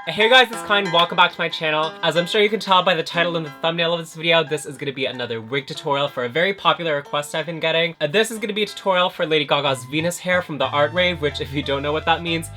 Hey guys, it's Kind. Welcome back to my channel. As I'm sure you can tell by the title and the thumbnail of this video, this is going to be another wig tutorial for a very popular request I've been getting. This is going to be a tutorial for Lady Gaga's Venus hair from the ArtRave, which if you don't know what that means,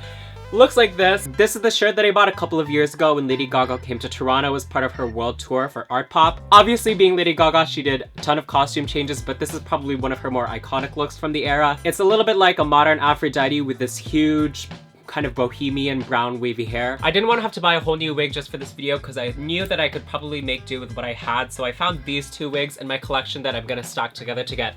looks like this. This is the shirt that I bought a couple of years ago when Lady Gaga came to Toronto as part of her world tour for ArtPop. Obviously, being Lady Gaga, she did a ton of costume changes, but this is probably one of her more iconic looks from the era. It's a little bit like a modern Aphrodite with this huge kind of bohemian brown wavy hair. I didn't want to have to buy a whole new wig just for this video because I knew that I could probably make do with what I had, so I found these two wigs in my collection that I'm gonna stack together to get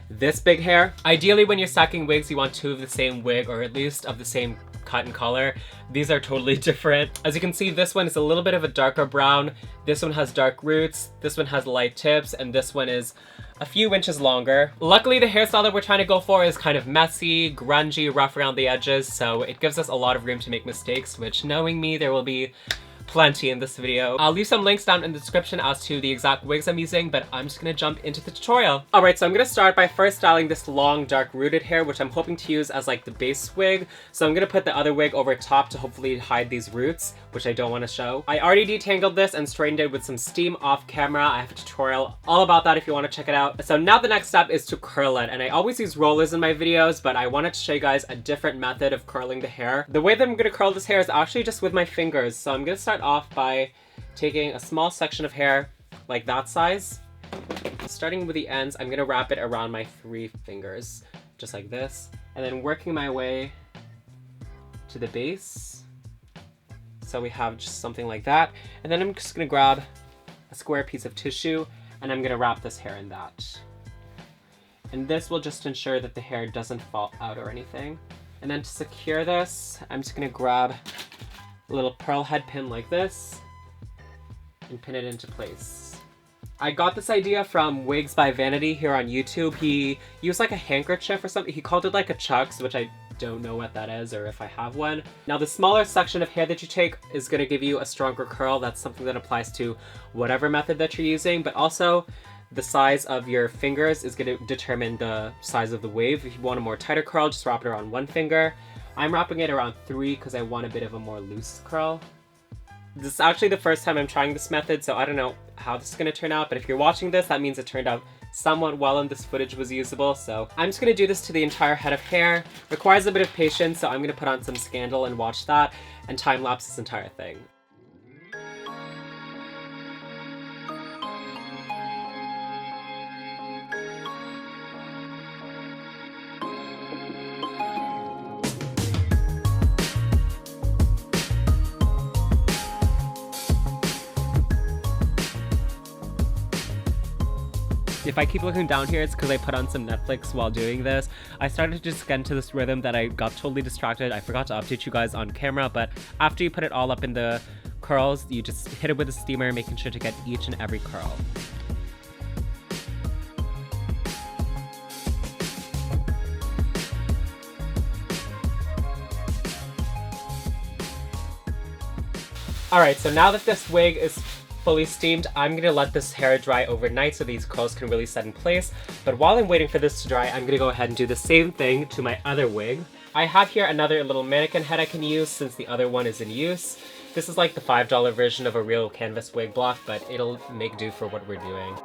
this big hair. Ideally, when you're stacking wigs, you want two of the same wig, or at least of the same cut and color. These are totally different. As you can see, this one is a little bit of a darker brown, this one has dark roots, this one has light tips, and this one is a few inches longer. Luckily, the hairstyle that we're trying to go for is kind of messy, grungy, rough around the edges, so it gives us a lot of room to make mistakes, which, knowing me, there will be plenty in this video. I'll leave some links down in the description as to the exact wigs I'm using, but I'm just gonna jump into the tutorial. Alright, so I'm gonna start by first styling this long, dark rooted hair, which I'm hoping to use as like the base wig. So I'm gonna put the other wig over top to hopefully hide these roots, which I don't want to show. I already detangled this and straightened it with some steam off camera. I have a tutorial all about that if you want to check it out. So now the next step is to curl it, and I always use rollers in my videos, but I wanted to show you guys a different method of curling the hair. The way that I'm gonna curl this hair is actually just with my fingers. So I'm gonna start off by taking a small section of hair like that size. Starting with the ends, I'm gonna wrap it around my 3 fingers, just like this, and then working my way to the base. So we have just something like that, and then I'm just gonna grab a square piece of tissue and I'm gonna wrap this hair in that. And this will just ensure that the hair doesn't fall out or anything. And then to secure this, I'm just gonna grab a little pearl head pin like this and pin it into place. I got this idea from Wigs by Vanity here on YouTube. He used like a handkerchief or something. He called it like a chucks, which I don't know what that is or if I have one. Now the smaller section of hair that you take is going to give you a stronger curl. That's something that applies to whatever method that you're using, but also the size of your fingers is going to determine the size of the wave. If you want a more tighter curl, just wrap it around 1 finger. I'm wrapping it around 3 because I want a bit of a more loose curl. This is actually the first time I'm trying this method, so I don't know how this is going to turn out, but if you're watching this, that means it turned out somewhat well and this footage was usable. So I'm just going to do this to the entire head of hair. Requires a bit of patience, so I'm going to put on some Scandal and watch that and time-lapse this entire thing. If I keep looking down here, it's because I put on some Netflix while doing this. I started to just get into this rhythm that I got totally distracted. I forgot to update you guys on camera, but after you put it all up in the curls, you just hit it with a steamer, making sure to get each and every curl. Alright, so now that this wig is fully steamed, I'm gonna let this hair dry overnight so these curls can really set in place. But while I'm waiting for this to dry, I'm gonna go ahead and do the same thing to my other wig. I have here another little mannequin head I can use since the other one is in use. This is like the $5 version of a real canvas wig block, but it'll make do for what we're doing.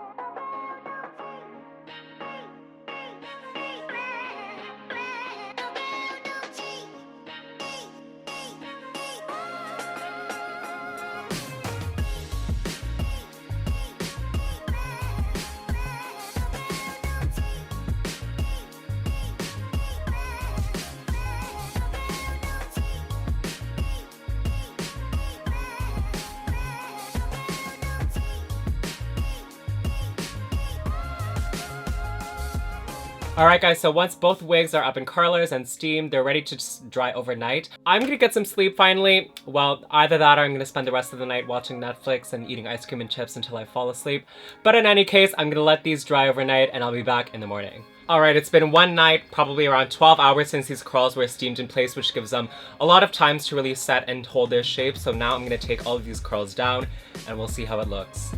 Alright guys, so once both wigs are up in curlers and steamed, they're ready to just dry overnight. I'm gonna get some sleep finally. Well, either that or I'm gonna spend the rest of the night watching Netflix and eating ice cream and chips until I fall asleep. But in any case, I'm gonna let these dry overnight and I'll be back in the morning. Alright, it's been one night, probably around 12 hours since these curls were steamed in place, which gives them a lot of time to really set and hold their shape. So now I'm gonna take all of these curls down and we'll see how it looks.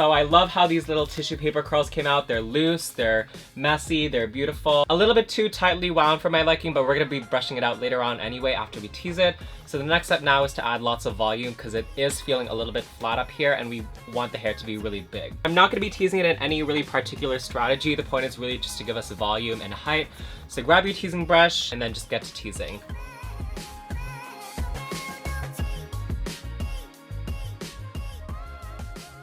So I love how these little tissue paper curls came out. They're loose, they're messy, they're beautiful. A little bit too tightly wound for my liking, but we're gonna be brushing it out later on anyway after we tease it. So the next step now is to add lots of volume because it is feeling a little bit flat up here and we want the hair to be really big. I'm not gonna be teasing it in any really particular strategy. The point is really just to give us volume and height. So grab your teasing brush and then just get to teasing.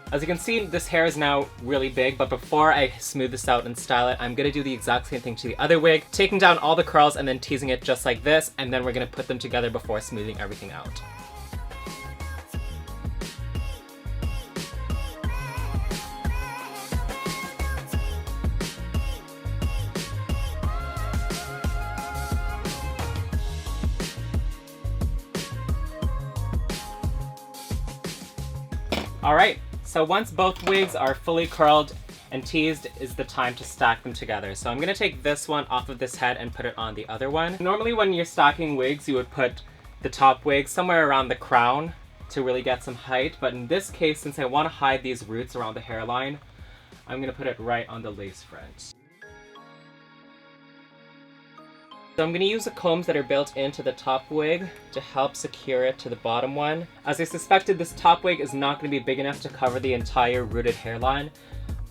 As you can see, this hair is now really big, but before I smooth this out and style it, I'm gonna do the exact same thing to the other wig, taking down all the curls and then teasing it just like this, and then we're gonna put them together before smoothing everything out. Alright. So once both wigs are fully curled and teased is the time to stack them together. So I'm gonna take this one off of this head and put it on the other one. Normally when you're stacking wigs, you would put the top wig somewhere around the crown to really get some height. But in this case, since I wanna hide these roots around the hairline, I'm gonna put it right on the lace front. So I'm going to use the combs that are built into the top wig to help secure it to the bottom one. As I suspected, this top wig is not going to be big enough to cover the entire rooted hairline,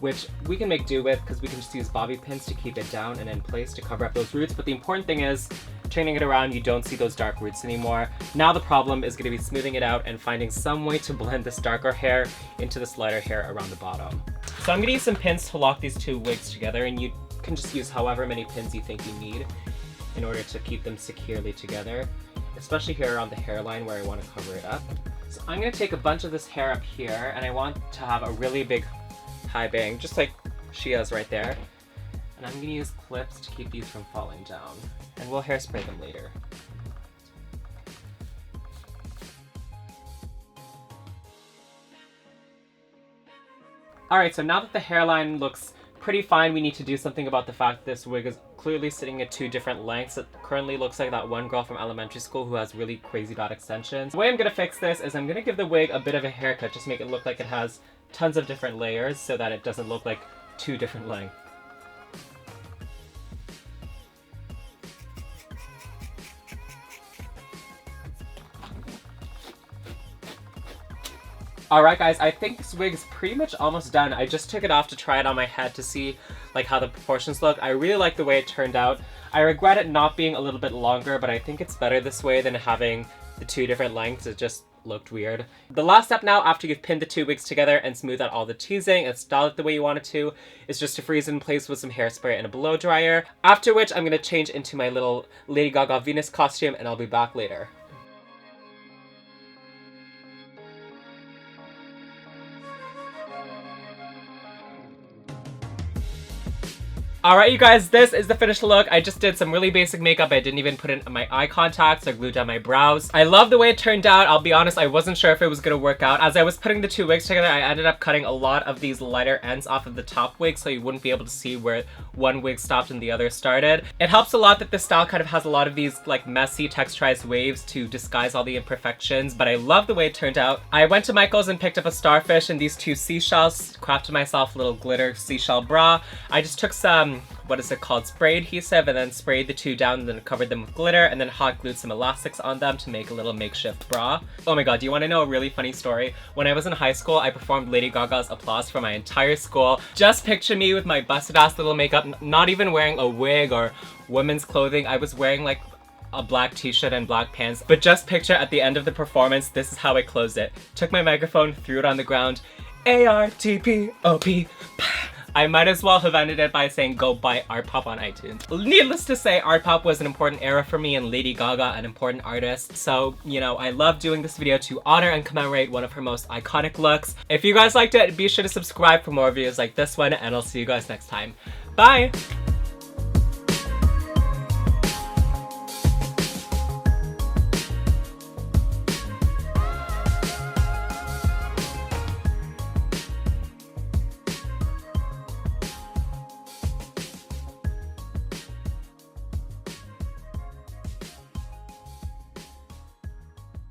which we can make do with because we can just use bobby pins to keep it down and in place to cover up those roots. But the important thing is, turning it around, you don't see those dark roots anymore. Now the problem is going to be smoothing it out and finding some way to blend this darker hair into this lighter hair around the bottom. So I'm going to use some pins to lock these two wigs together, and you can just use however many pins you think you need in order to keep them securely together, especially here around the hairline where I want to cover it up. So I'm going to take a bunch of this hair up here, and I want to have a really big high bang, just like she has right there. And I'm going to use clips to keep these from falling down, and we'll hairspray them later. Alright, so now that the hairline looks pretty fine, we need to do something about the fact that this wig is clearly sitting at two different lengths. It currently looks like that one girl from elementary school who has really crazy bad extensions. The way I'm going to fix this is I'm going to give the wig a bit of a haircut, just make it look like it has tons of different layers so that it doesn't look like two different lengths. Alright guys, I think this wig is pretty much almost done. I just took it off to try it on my head to see like how the proportions look. I really like the way it turned out. I regret it not being a little bit longer, but I think it's better this way than having the two different lengths. It just looked weird. The last step now, after you've pinned the two wigs together and smoothed out all the teasing and styled it the way you want it to, is just to freeze it in place with some hairspray and a blow dryer. After which I'm going to change into my little Lady Gaga Venus costume and I'll be back later. Alright you guys, this is the finished look. I just did some really basic makeup. I didn't even put in my eye contacts or glue down my brows. I love the way it turned out. I'll be honest, I wasn't sure if it was gonna work out. As I was putting the two wigs together, I ended up cutting a lot of these lighter ends off of the top wig so you wouldn't be able to see where one wig stopped and the other started. It helps a lot that this style kind of has a lot of these like messy texturized waves to disguise all the imperfections, but I love the way it turned out. I went to Michael's and picked up a starfish and these two seashells, crafted myself a little glitter seashell bra. I just took some, what is it called, spray adhesive, and then sprayed the two down and then covered them with glitter and then hot glued some elastics on them to make a little makeshift bra. Oh my god, do you want to know a really funny story? When I was in high school, I performed Lady Gaga's Applause for my entire school. Just picture me with my busted ass little makeup, not even wearing a wig or women's clothing. I was wearing like a black t-shirt and black pants. But just picture at the end of the performance, this is how I closed it. Took my microphone, threw it on the ground, ARTPOP. I might as well have ended it by saying go buy ArtPop on iTunes. Needless to say, ArtPop was an important era for me and Lady Gaga an important artist. So, you know, I love doing this video to honor and commemorate one of her most iconic looks. If you guys liked it, be sure to subscribe for more videos like this one, and I'll see you guys next time. Bye!